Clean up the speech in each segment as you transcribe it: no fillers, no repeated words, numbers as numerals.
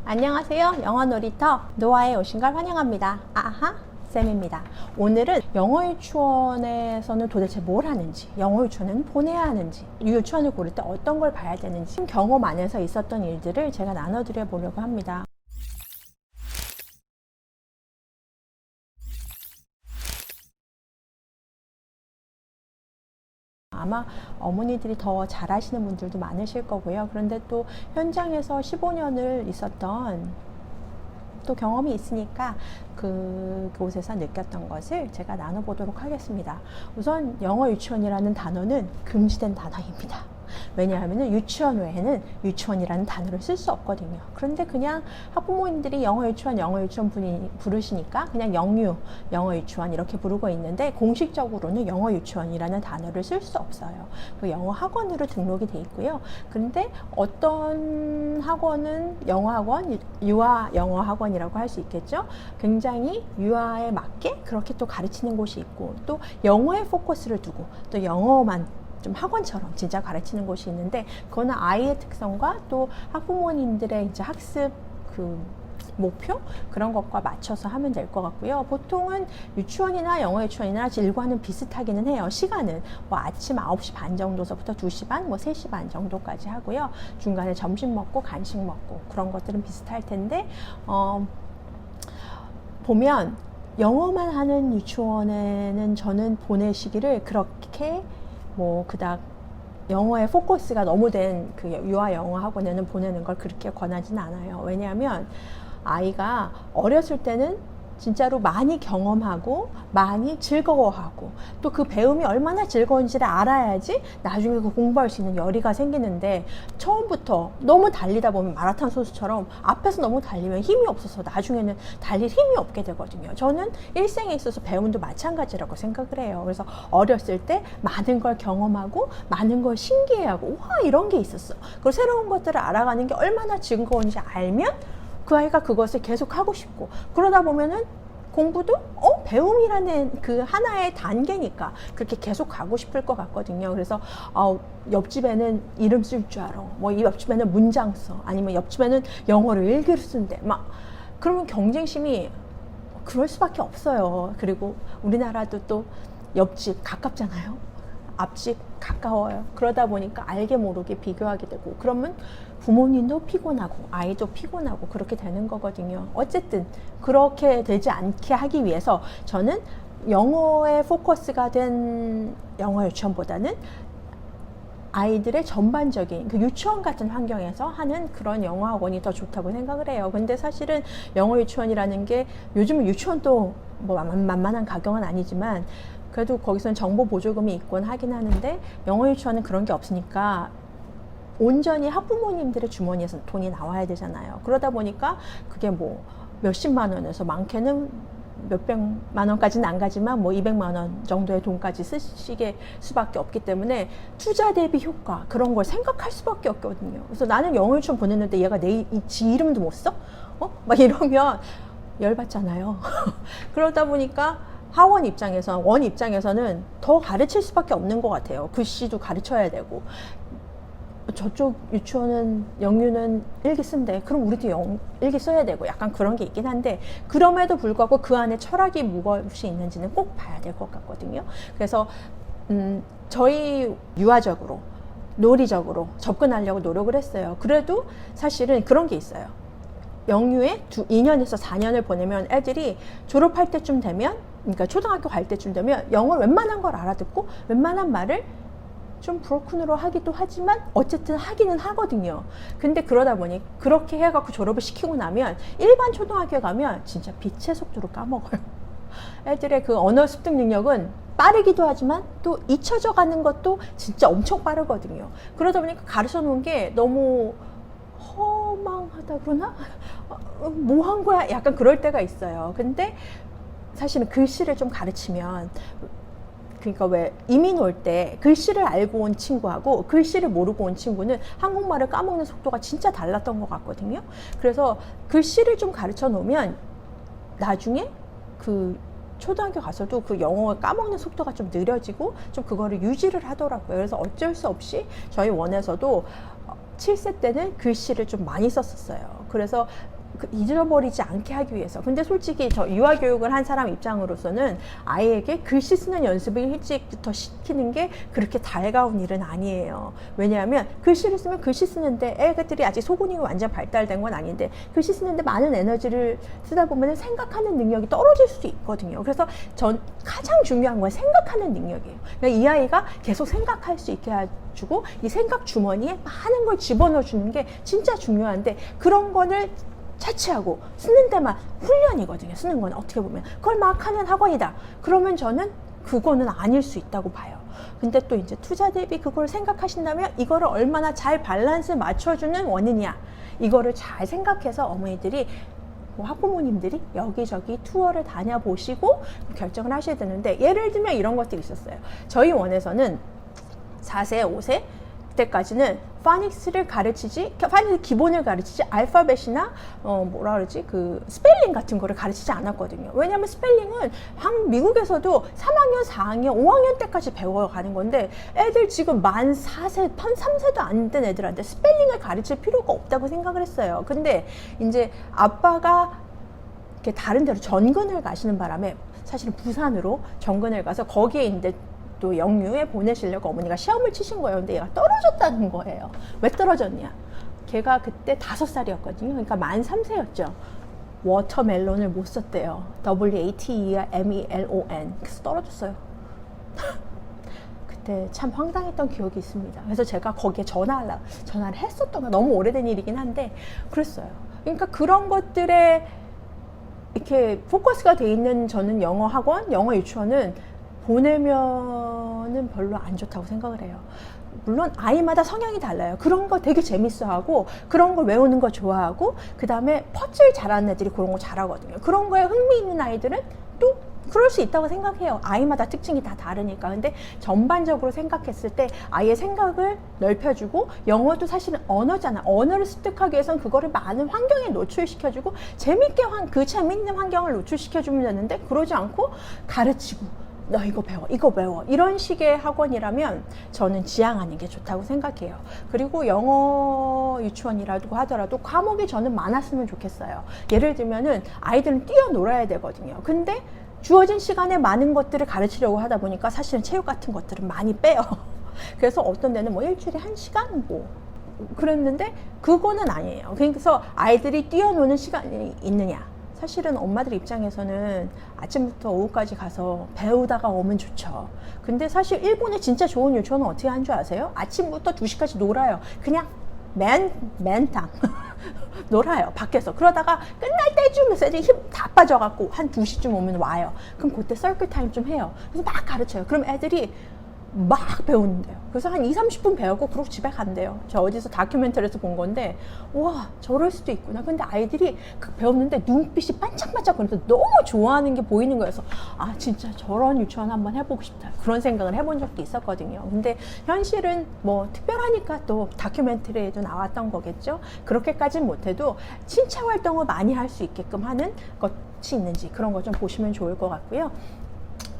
안녕하세요. 영어 놀이터 노아에 오신 걸 환영합니다. 아하 쌤입니다. 오늘은 영어 유치원에서는 도대체 뭘 하는지, 영어 유치원은 보내야 하는지, 유치원을 고를 때 어떤 걸 봐야 되는지 경험 안에서 있었던 일들을 제가 나눠드려 보려고 합니다. 아마 어머니들이 더 잘 아시는 분들도 많으실 거고요. 그런데 또 현장에서 15년을 있었던 또 경험이 있으니까 그곳에서 느꼈던 것을 제가 나눠보도록 하겠습니다. 우선 영어 유치원이라는 단어는 금지된 단어입니다. 왜냐하면 유치원 외에는 유치원이라는 단어를 쓸 수 없거든요. 그런데 그냥 학부모님들이 영어 유치원 부르시니까 그냥 영유, 영어 유치원 이렇게 부르고 있는데 공식적으로는 영어 유치원이라는 단어를 쓸 수 없어요. 그 영어 학원으로 등록이 돼 있고요. 그런데 어떤 학원은 영어 학원, 유아 영어 학원이라고 할 수 있겠죠. 굉장히 유아에 맞게 그렇게 또 가르치는 곳이 있고, 또 영어에 포커스를 두고 또 영어만 좀 학원처럼 진짜 가르치는 곳이 있는데, 그거는 아이의 특성과 또 학부모님들의 이제 학습 목표 그런 것과 맞춰서 하면 될 것 같고요. 보통은 유치원이나 영어 유치원이나 일과는 비슷하기는 해요. 시간은 뭐 아침 9시 반 정도서부터 2시 반, 뭐 3시 반 정도까지 하고요. 중간에 점심 먹고 간식 먹고 그런 것들은 비슷할 텐데, 보면 영어만 하는 유치원에는 저는 보내시기를 그렇게 그닥 영어에 포커스가 너무 된 그 유아 영어 학원에는 보내는 걸 그렇게 권하진 않아요. 왜냐하면 아이가 어렸을 때는 진짜로 많이 경험하고 많이 즐거워하고 또 그 배움이 얼마나 즐거운지를 알아야지 나중에 그 공부할 수 있는 열의가 생기는데, 처음부터 너무 달리다 보면 마라톤 선수처럼 앞에서 너무 달리면 힘이 없어서 나중에는 달릴 힘이 없게 되거든요. 저는 일생에 있어서 배움도 마찬가지라고 생각을 해요. 그래서 어렸을 때 많은 걸 경험하고 많은 걸 신기해하고 와 이런 게 있었어. 그리고 새로운 것들을 알아가는 게 얼마나 즐거운지 알면 그 아이가 그것을 계속 하고 싶고, 그러다 보면은 공부도 배움이라는 그 하나의 단계니까 그렇게 계속 가고 싶을 것 같거든요. 그래서 옆집에는 이름 쓸 줄 알아, 뭐 이 옆집에는 문장 써, 아니면 옆집에는 영어를 일기를 쓴대, 막 그러면 경쟁심이 그럴 수밖에 없어요. 그리고 우리나라도 또 옆집 가깝잖아요. 앞집 가까워요. 그러다 보니까 알게 모르게 비교하게 되고, 그러면 부모님도 피곤하고 아이도 피곤하고 그렇게 되는 거거든요. 어쨌든 그렇게 되지 않게 하기 위해서 저는 영어에 포커스가 된 영어 유치원보다는 아이들의 전반적인 그 유치원 같은 환경에서 하는 그런 영어 학원이 더 좋다고 생각을 해요. 근데 사실은 영어 유치원이라는 게 요즘은 유치원도 뭐 만만한 가격은 아니지만 그래도 거기서는 정보 보조금이 있곤 하긴 하는데, 영어 유치원은 그런 게 없으니까 온전히 학부모님들의 주머니에서 돈이 나와야 되잖아요. 그러다 보니까 그게 뭐 몇십만 원에서 많게는 몇백만 원까지는 안 가지만 뭐 200만 원 정도의 돈까지 쓰시게 수밖에 없기 때문에 투자 대비 효과 그런 걸 생각할 수밖에 없거든요. 그래서 나는 영어 유치원 보냈는데 얘가 지 이름도 못 써? 막 이러면 열받잖아요. 그러다 보니까 원 입장에서는 더 가르칠 수밖에 없는 것 같아요. 글씨도 가르쳐야 되고, 저쪽 유치원은 영유는 일기 쓴대, 그럼 우리도 일기 써야 되고, 약간 그런 게 있긴 한데, 그럼에도 불구하고 그 안에 철학이 무엇이 있는지는 꼭 봐야 될 것 같거든요. 그래서 저희 유아적으로 논리적으로 접근하려고 노력을 했어요. 그래도 사실은 그런 게 있어요. 영유에 2년에서 4년을 보내면 애들이 졸업할 때쯤 되면, 그러니까 초등학교 갈 때쯤 되면 영어를 웬만한 걸 알아듣고 웬만한 말을 좀 브로큰으로 하기도 하지만 어쨌든 하기는 하거든요. 근데 그러다 보니 그렇게 해갖고 졸업을 시키고 나면 일반 초등학교에 가면 진짜 빛의 속도로 까먹어요. 애들의 그 언어 습득 능력은 빠르기도 하지만 또 잊혀져 가는 것도 진짜 엄청 빠르거든요. 그러다 보니까 가르쳐 놓은 게 너무 허망하다 그러나? 뭐 한 거야? 약간 그럴 때가 있어요. 근데 사실은 글씨를 좀 가르치면, 그러니까 왜 이민 올 때 글씨를 알고 온 친구하고 글씨를 모르고 온 친구는 한국말을 까먹는 속도가 진짜 달랐던 것 같거든요. 그래서 글씨를 좀 가르쳐 놓으면 나중에 그 초등학교 가서도 그 영어 까먹는 속도가 좀 느려지고 좀 그거를 유지를 하더라고요. 그래서 어쩔 수 없이 저희 원에서도 7세 때는 글씨를 좀 많이 썼었어요. 그래서 잊어버리지 않게 하기 위해서. 근데 솔직히 저 유아교육을 한 사람 입장으로서는 아이에게 글씨 쓰는 연습을 일찍부터 시키는 게 그렇게 달가운 일은 아니에요. 왜냐하면 글씨를 쓰면 글씨 쓰는데 애들이 아직 소근육이 완전 발달된 건 아닌데 글씨 쓰는데 많은 에너지를 쓰다 보면 생각하는 능력이 떨어질 수도 있거든요. 그래서 전 가장 중요한 건 생각하는 능력이에요. 그러니까 이 아이가 계속 생각할 수 있게 해주고 이 생각 주머니에 많은 걸 집어넣어 주는 게 진짜 중요한데 그런 거를 차치하고 쓰는 데만 훈련이거든요. 쓰는 건 어떻게 보면 그걸 막 하는 학원이다. 그러면 저는 그거는 아닐 수 있다고 봐요. 근데 또 이제 투자 대비 그걸 생각하신다면 이거를 얼마나 잘 밸런스 맞춰주는 원인이야. 이거를 잘 생각해서 어머니들이 학부모님들이 여기저기 투어를 다녀보시고 결정을 하셔야 되는데 예를 들면 이런 것들이 있었어요. 저희 원에서는 4세, 5세 그때까지는 파닉스를 가르치지, 파닉스 기본을 가르치지 알파벳이나 뭐라 그러지 그 스펠링 같은 거를 가르치지 않았거든요. 왜냐하면 스펠링은 미국에서도 3학년, 4학년, 5학년 때까지 배워가는 건데 애들 지금 만 4세, 3세도 안 된 애들한테 스펠링을 가르칠 필요가 없다고 생각을 했어요. 근데 이제 아빠가 이렇게 다른 데로 전근을 가시는 바람에 사실은 부산으로 전근을 가서 거기에 이제 또 영유에 보내시려고 어머니가 시험을 치신 거예요. 근데 얘가 떨어졌다는 거예요. 왜 떨어졌냐? 걔가 그때 5살이었거든요. 그러니까 만 3세였죠. 워터멜론을 못 썼대요. WATERMELON. 그래서 떨어졌어요. 그때 참 황당했던 기억이 있습니다. 그래서 제가 거기에 전화를 했었던 거 너무 오래된 일이긴 한데 그랬어요. 그러니까 그런 것들에 이렇게 포커스가 돼 있는 저는 영어 학원, 영어 유치원은 보내면은 별로 안 좋다고 생각을 해요. 물론 아이마다 성향이 달라요. 그런 거 되게 재밌어하고 그런 걸 외우는 거 좋아하고 그 다음에 퍼즐 잘하는 애들이 그런 거 잘하거든요. 그런 거에 흥미있는 아이들은 또 그럴 수 있다고 생각해요. 아이마다 특징이 다 다르니까. 근데 전반적으로 생각했을 때 아이의 생각을 넓혀주고 영어도 사실은 언어잖아. 언어를 습득하기 위해서는 그거를 많은 환경에 노출시켜주고 재밌게 그 재밌는 환경을 노출시켜주면 되는데 그러지 않고 가르치고 너 이거 배워 이런 식의 학원이라면 저는 지양하는 게 좋다고 생각해요. 그리고 영어 유치원이라고 하더라도 과목이 저는 많았으면 좋겠어요. 예를 들면은 아이들은 뛰어놀아야 되거든요. 근데 주어진 시간에 많은 것들을 가르치려고 하다 보니까 사실은 체육 같은 것들은 많이 빼요. 그래서 어떤 데는 뭐 일주일에 1시간 뭐 그랬는데 그거는 아니에요. 그래서 아이들이 뛰어노는 시간이 있느냐? 사실은 엄마들 입장에서는 아침부터 오후까지 가서 배우다가 오면 좋죠. 근데 사실 일본의 진짜 좋은 유치원은 어떻게 하는 줄 아세요? 아침부터 2시까지 놀아요. 그냥 맨탕 놀아요. 밖에서. 그러다가 끝날 때쯤 애들이 힘 다 빠져갖고 한 2시쯤 오면 와요. 그럼 그때 서클 타임 좀 해요. 그래서 막 가르쳐요. 그럼 애들이 막 배우는데요. 그래서 한 20-30분 배우고 그러고 집에 간대요. 저 어디서 다큐멘터리에서 본 건데 와 저럴 수도 있구나. 근데 아이들이 배웠는데 눈빛이 반짝반짝 거리면서 너무 좋아하는 게 보이는 거여서 아 진짜 저런 유치원 한번 해보고 싶다. 그런 생각을 해본 적도 있었거든요. 근데 현실은 뭐 특별하니까 또 다큐멘터리에도 나왔던 거겠죠. 그렇게까지는 못해도 신체 활동을 많이 할 수 있게끔 하는 것이 있는지 그런 거 좀 보시면 좋을 것 같고요.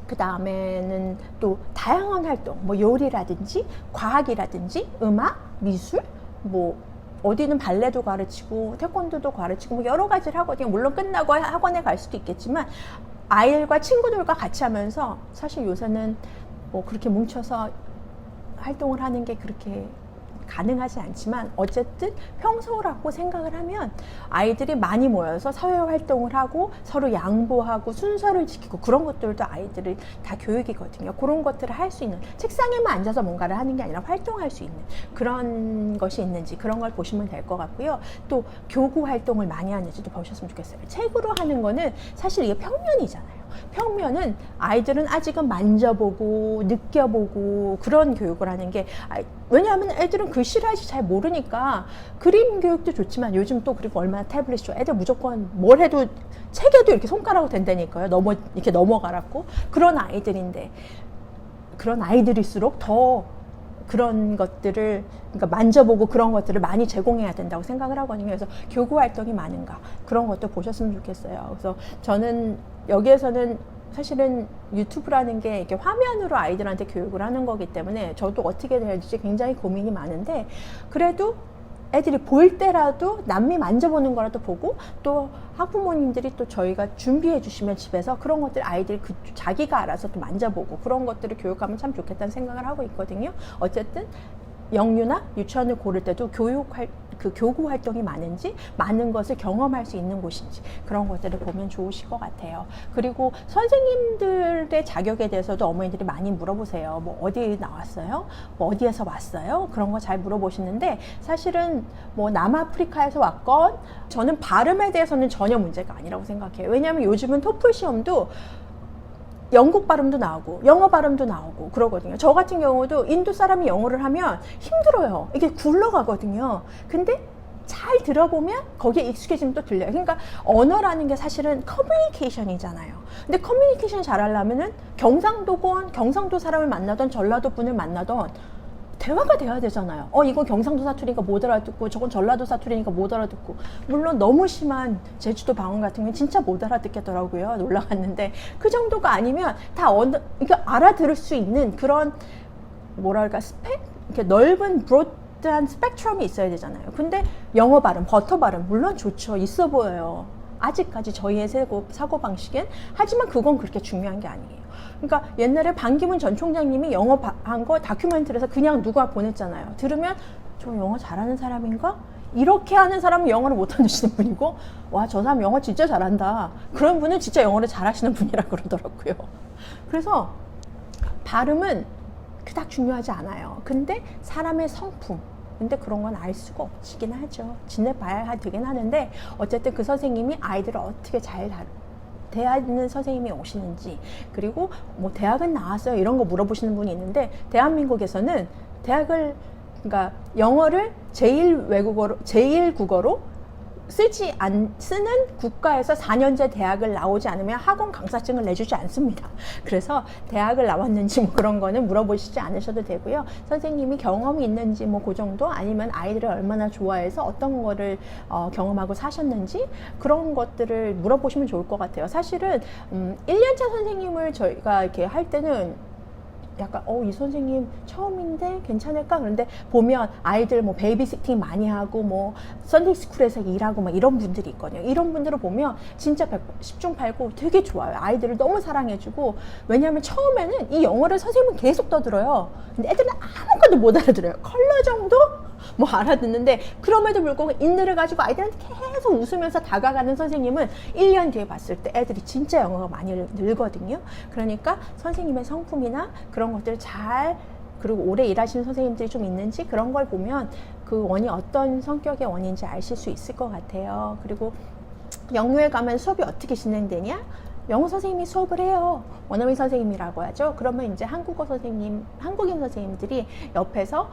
그 다음에는 또 다양한 활동, 뭐 요리라든지 과학이라든지 음악, 미술, 뭐 어디는 발레도 가르치고 태권도도 가르치고 뭐 여러 가지를 하거든요. 물론 끝나고 학원에 갈 수도 있겠지만 아이들과 친구들과 같이 하면서 사실 요새는 뭐 그렇게 뭉쳐서 활동을 하는 게 그렇게 가능하지 않지만 어쨌든 평소라고 생각을 하면 아이들이 많이 모여서 사회 활동을 하고 서로 양보하고 순서를 지키고 그런 것들도 아이들이 다 교육이거든요. 그런 것들을 할 수 있는 책상에만 앉아서 뭔가를 하는 게 아니라 활동할 수 있는 그런 것이 있는지 그런 걸 보시면 될 것 같고요. 또 교구 활동을 많이 하는지도 보셨으면 좋겠어요. 책으로 하는 거는 사실 이게 평면이잖아요. 평면은 아이들은 아직은 만져보고 느껴보고 그런 교육을 하는 게 왜냐하면 애들은 글씨를 아직 잘 모르니까 그림 교육도 좋지만 요즘 또 그리고 얼마나 태블릿 좋아. 애들 무조건 뭘 해도 책에도 이렇게 손가락으로 된다니까요. 이렇게 넘어가라고. 그런 아이들인데 그런 아이들일수록 더 그런 것들을 그러니까 만져보고 그런 것들을 많이 제공해야 된다고 생각을 하거든요. 그래서 교구 활동이 많은가 그런 것도 보셨으면 좋겠어요. 그래서 저는 여기에서는 사실은 유튜브라는 게 이렇게 화면으로 아이들한테 교육을 하는 거기 때문에 저도 어떻게 될지 굉장히 고민이 많은데 그래도 애들이 볼 때라도 남미 만져보는 거라도 보고, 또 학부모님들이 또 저희가 준비해 주시면 집에서 그런 것들 아이들이 자기가 알아서 또 만져보고 그런 것들을 교육하면 참 좋겠다는 생각을 하고 있거든요. 어쨌든 영유나 유치원을 고를 때도 교구 활동이 많은지, 많은 것을 경험할 수 있는 곳인지, 그런 것들을 보면 좋으실 것 같아요. 그리고 선생님들의 자격에 대해서도 어머니들이 많이 물어보세요. 뭐 어디 나왔어요? 뭐 어디에서 왔어요? 그런 거 잘 물어보시는데, 사실은 뭐 남아프리카에서 왔건, 저는 발음에 대해서는 전혀 문제가 아니라고 생각해요. 왜냐하면 요즘은 토플 시험도 영국 발음도 나오고 영어 발음도 나오고 그러거든요. 저 같은 경우도 인도 사람이 영어를 하면 힘들어요. 이게 굴러가거든요. 근데 잘 들어보면 거기에 익숙해지면 또 들려요. 그러니까 언어라는 게 사실은 커뮤니케이션이잖아요. 근데 커뮤니케이션 잘하려면은 경상도 사람을 만나던 전라도 분을 만나던 대화가 돼야 되잖아요. 이건 경상도 사투리니까 못 알아듣고, 저건 전라도 사투리니까 못 알아듣고. 물론 너무 심한 제주도 방언 같은 건 진짜 못 알아듣겠더라고요. 놀라갔는데 그 정도가 아니면 다 이게 알아들을 수 있는 그런, 뭐랄까, 이렇게 넓은 브로드한 스펙트럼이 있어야 되잖아요. 근데 영어 발음, 버터 발음 물론 좋죠. 있어 보여요. 아직까지 저희의 사고방식엔. 하지만 그건 그렇게 중요한 게 아니에요. 그러니까 옛날에 반기문 전 총장님이 영어 한 거 다큐멘터리에서 그냥 누가 보냈잖아요. 들으면 저 영어 잘하는 사람인가? 이렇게 하는 사람은 영어를 못하시는 분이고, 와, 저 사람 영어 진짜 잘한다. 그런 분은 진짜 영어를 잘하시는 분이라 그러더라고요. 그래서 발음은 그닥 중요하지 않아요. 근데 사람의 성품, 근데 그런 건 알 수가 없긴 하죠. 지내봐야 되긴 하는데, 어쨌든 그 선생님이 아이들을 어떻게 잘 대하는 선생님이 오시는지, 그리고 뭐 대학은 나왔어요 이런 거 물어보시는 분이 있는데, 대한민국에서는 그러니까 영어를 제일 국어로 쓰는 국가에서 4년제 대학을 나오지 않으면 학원 강사증을 내주지 않습니다. 그래서 대학을 나왔는지 뭐 그런 거는 물어보시지 않으셔도 되고요. 선생님이 경험이 있는지 뭐 그 정도, 아니면 아이들을 얼마나 좋아해서 어떤 거를 경험하고 사셨는지, 그런 것들을 물어보시면 좋을 것 같아요. 사실은 1년차 선생님을 저희가 이렇게 할 때는 약간 이 선생님 처음인데 괜찮을까? 그런데 보면 아이들 뭐 베이비시팅 많이 하고 뭐 썬데이 스쿨에서 일하고 막 이런 분들이 있거든요. 이런 분들을 보면 진짜 10중 8구 되게 좋아요. 아이들을 너무 사랑해주고, 왜냐하면 처음에는 이 영어를 선생님은 계속 떠들어요. 근데 애들은 아무것도 못 알아들어요. 컬러 정도 뭐 알아듣는데, 그럼에도 불구하고 인내를 가지고 아이들한테 계속 웃으면서 다가가는 선생님은 1년 뒤에 봤을 때 애들이 진짜 영어가 많이 늘거든요. 그러니까 선생님의 성품이나 그런 것들을 그리고 오래 일하시는 선생님들이 좀 있는지, 그런 걸 보면 그 원이 어떤 성격의 원인지 아실 수 있을 것 같아요. 그리고 영유에 가면 수업이 어떻게 진행되냐? 영어 선생님이 수업을 해요. 원어민 선생님이라고 하죠. 그러면 이제 한국인 선생님들이 옆에서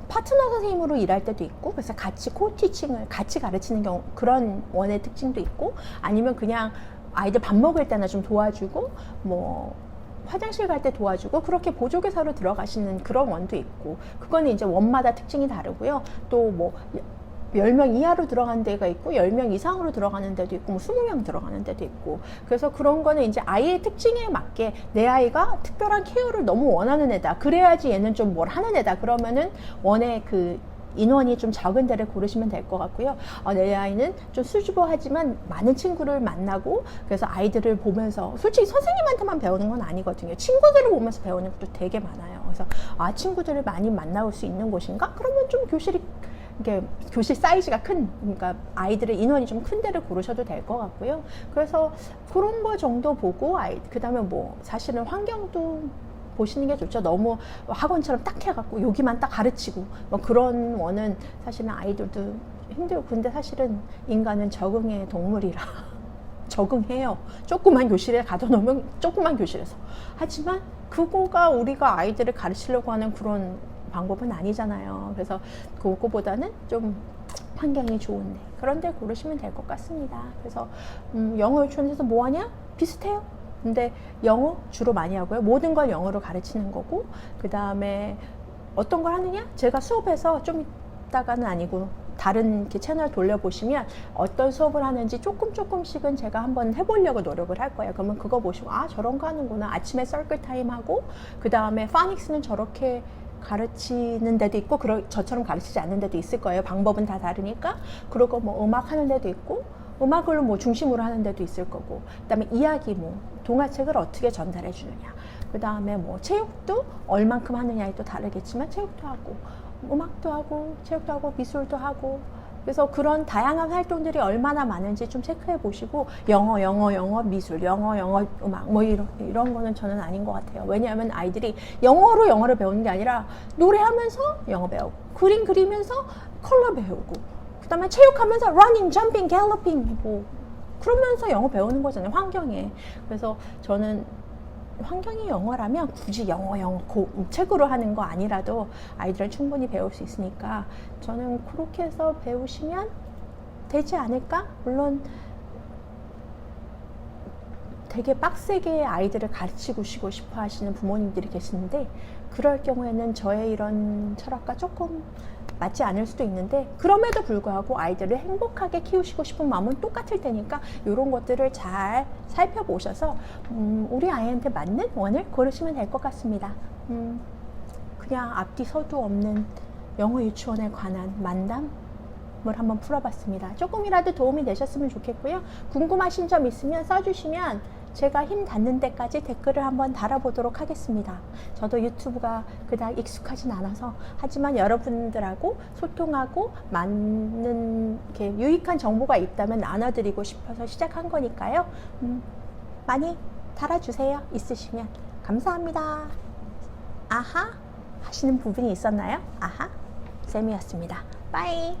파트너 선생님으로 일할 때도 있고, 그래서 같이 코티칭을 같이 가르치는 경우, 그런 원의 특징도 있고, 아니면 그냥 아이들 밥 먹을 때나 좀 도와주고, 뭐 화장실 갈 때 도와주고, 그렇게 보조교사로 들어가시는 그런 원도 있고, 그거는 이제 원마다 특징이 다르고요. 또 뭐 10명 이하로 들어가는 데가 있고 10명 이상으로 들어가는 데도 있고 뭐 20명 들어가는 데도 있고, 그래서 그런 거는 이제 아이의 특징에 맞게, 내 아이가 특별한 케어를 너무 원하는 애다, 그래야지 얘는 좀 뭘 하는 애다, 그러면은 원의 그 인원이 좀 적은 데를 고르시면 될 것 같고요. 내 아이는 좀 수줍어하지만 많은 친구를 만나고, 그래서 아이들을 보면서, 솔직히 선생님한테만 배우는 건 아니거든요. 친구들을 보면서 배우는 것도 되게 많아요. 그래서 친구들을 많이 만나올 수 있는 곳인가? 그러면 좀 교실 사이즈가 그러니까 아이들의 인원이 좀 큰 데를 고르셔도 될 것 같고요. 그래서 그런 거 정도 보고, 그 다음에 뭐 사실은 환경도 보시는 게 좋죠. 너무 학원처럼 딱 해갖고 여기만 딱 가르치고 뭐 그런 원은 사실은 아이들도 힘들고, 근데 사실은 인간은 적응의 동물이라 적응해요. 조그만 교실에 가둬놓으면 조그만 교실에서. 하지만 그거가 우리가 아이들을 가르치려고 하는 그런 방법은 아니잖아요. 그래서 그거보다는 좀 환경이 좋은데, 그런데 고르시면 될 것 같습니다. 그래서 영어 유치원에서 뭐 하냐? 비슷해요. 근데 영어 주로 많이 하고요. 모든 걸 영어로 가르치는 거고, 그 다음에 어떤 걸 하느냐? 제가 수업에서 좀 이따가는 아니고 다른 이렇게 채널 돌려보시면 어떤 수업을 하는지 조금씩은 제가 한번 해보려고 노력을 할 거예요. 그러면 그거 보시고 저런 거 하는구나. 아침에 서클 타임 하고, 그 다음에 파닉스는 저렇게 가르치는 데도 있고 저처럼 가르치지 않는 데도 있을 거예요. 방법은 다 다르니까. 그리고 뭐 음악 하는 데도 있고 음악을 뭐 중심으로 하는 데도 있을 거고, 그다음에 이야기 뭐 동화책을 어떻게 전달해 주느냐, 그다음에 뭐 체육도 얼만큼 하느냐에 또 다르겠지만 체육도 하고 음악도 하고 체육도 하고 미술도 하고, 그래서 그런 다양한 활동들이 얼마나 많은지 좀 체크해 보시고, 영어, 미술, 영어, 음악 뭐 이런 거는 저는 아닌 것 같아요. 왜냐하면 아이들이 영어를 배우는 게 아니라 노래하면서 영어 배우고, 그림 그리면서 컬러 배우고, 그다음에 체육하면서 running, jumping, galloping 뭐 그러면서 영어 배우는 거잖아요, 환경에. 그래서 저는 환경이 영어라면 굳이 영어 책으로 하는 거 아니라도 아이들은 충분히 배울 수 있으니까 저는 그렇게 해서 배우시면 되지 않을까? 물론 되게 빡세게 아이들을 가르치고 싶어 하시는 부모님들이 계시는데, 그럴 경우에는 저의 이런 철학과 조금 맞지 않을 수도 있는데, 그럼에도 불구하고 아이들을 행복하게 키우시고 싶은 마음은 똑같을 테니까 이런 것들을 잘 살펴보셔서 우리 아이한테 맞는 원을 고르시면 될 것 같습니다. 그냥 앞뒤 서두 없는 영어 유치원에 관한 만담을 한번 풀어봤습니다. 조금이라도 도움이 되셨으면 좋겠고요. 궁금하신 점 있으면 써주시면 제가 힘 닿는 데까지 댓글을 한번 달아보도록 하겠습니다. 저도 유튜브가 그닥 익숙하진 않아서, 하지만 여러분들하고 소통하고 많은 이렇게 유익한 정보가 있다면 나눠드리고 싶어서 시작한 거니까요. 많이 달아주세요. 있으시면. 감사합니다. 아하 하시는 부분이 있었나요? 아하 쌤이었습니다. 빠이.